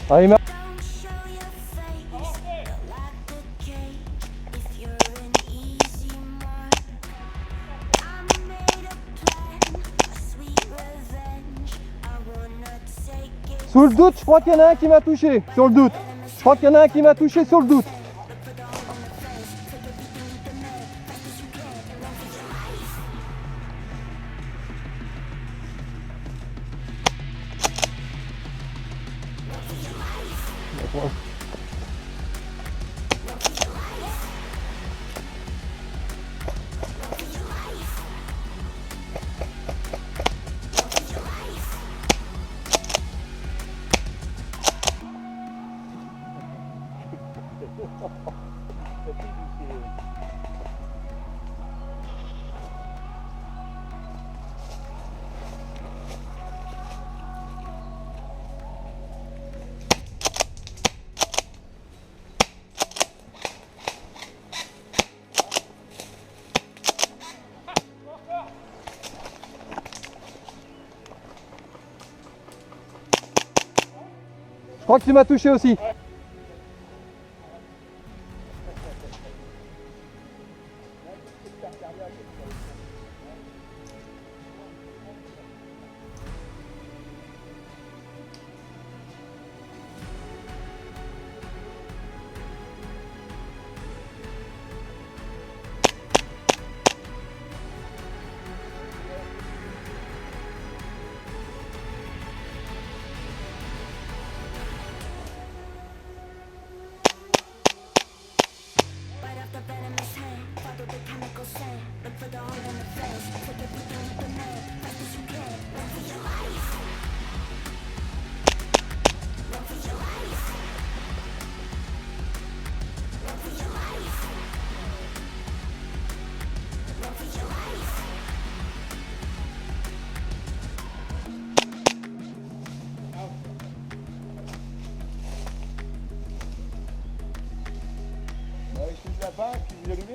Ah, il m'a... Sous le doute, je crois qu'il y en a un qui m'a touché. Sur le doute. Je crois qu'il y en a un qui m'a touché sur le doute. Je crois que tu m'as touché aussi. Là-bas, puis vous allumez.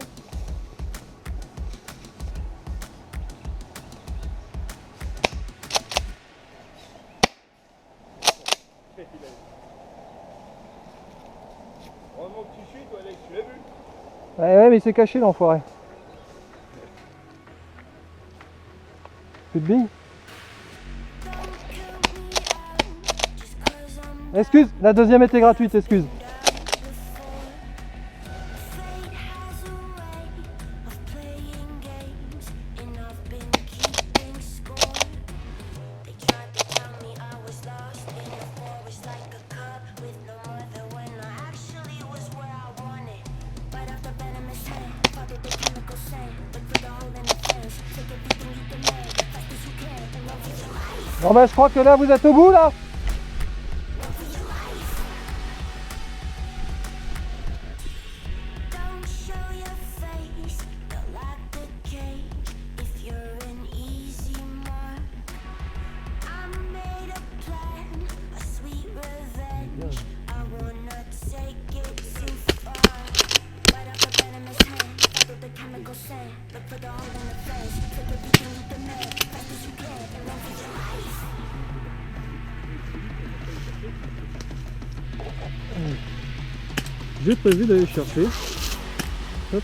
Heureusement que tu suis, toi, Alex, tu l'as vu. Ouais, mais il s'est caché l'enfoiré. Plus de billes. Excuse, la deuxième était gratuite, excuse. Bon ben je crois que là vous êtes au bout là. J'ai prévu d'aller chercher. Hop.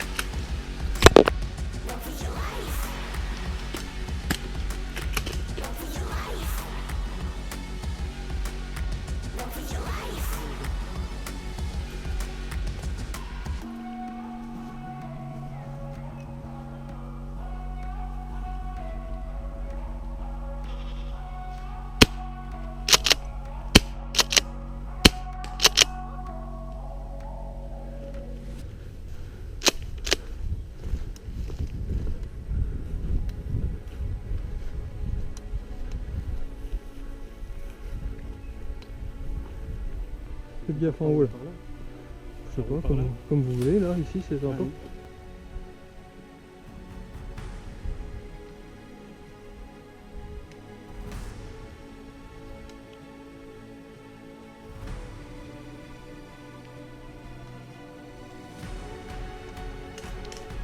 Faites gaffe en haut là. Je sais pas, comme vous voulez là, ici c'est sympa.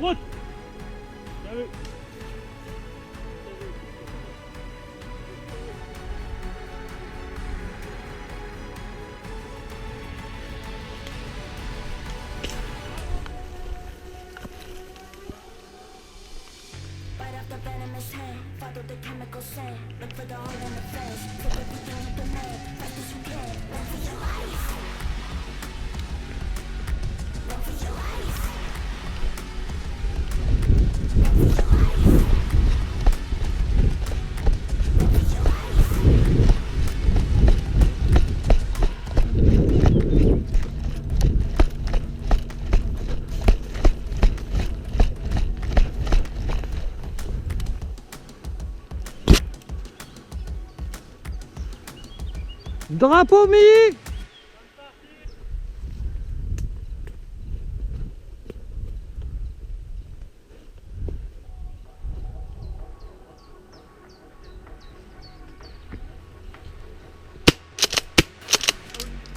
Route. Bien vu. after venomous hand, follow the chemical scent. Look for the hole in the fence. Take everything you demand, fast as you can. Run for your life. Run for your life. Run for your life. Run for your life. Drapeau mis!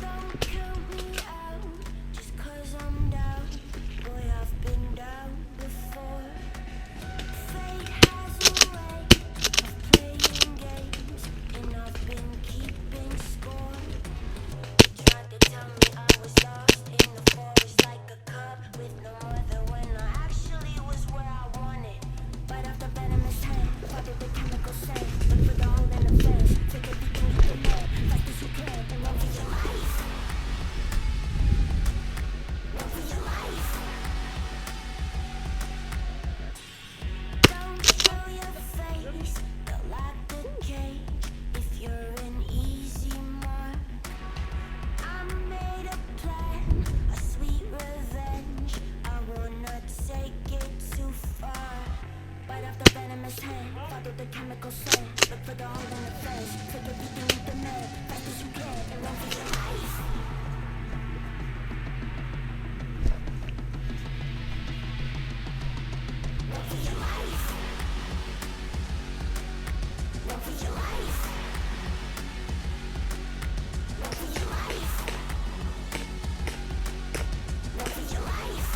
Don't count me out just 'cause I'm down. Boy, I've been down before. Fate has a way of playing games, and I've been keeping score. Tried to tell me I was lost in the forest like a cub with no mother when I actually was where I wanted. But after venomous hand, follow the chemical scent. Look for the hole in the fence. Take everything you demand, fast as you can, and run for your life. Run for your life. Don't show your face, go like the cage. If you're an easy mark, I made a plan, a sweet revenge. I wanna take it too far. But after venomous hand, follow the chemical scent. Look for the hole in the fence. Take everything you demand, fast as you can, and run for your life. Run for your life. Run for your life. Run for your life. Run for your life.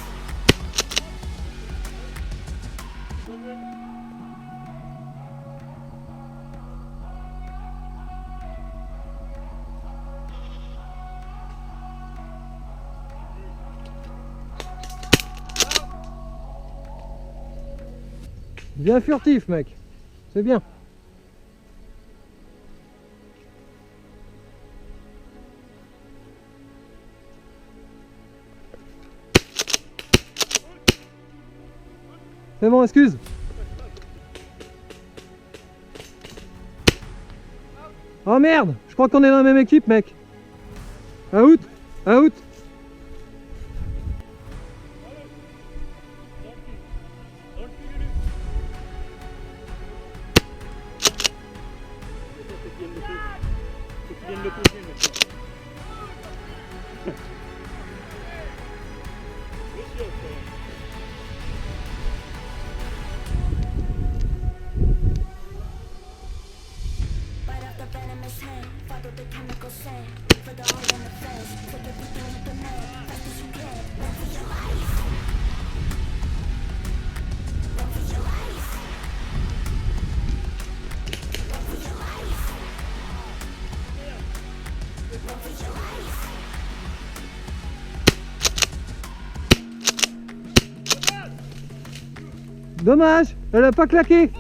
Bien furtif, mec. C'est bien. C'est bon, excuse. Oh merde, je crois qu'on est dans la même équipe, mec. Out, out. Faut qu'il vienne le poser maintenant. Bien sûr, frère. But after venomous hand, follow the chemical scent. Look for the hole in the fence. Take everything you demand, fast as you can. Run for your life. Run for your life. Run for your life. Run for your life. Dommage, elle a pas claqué.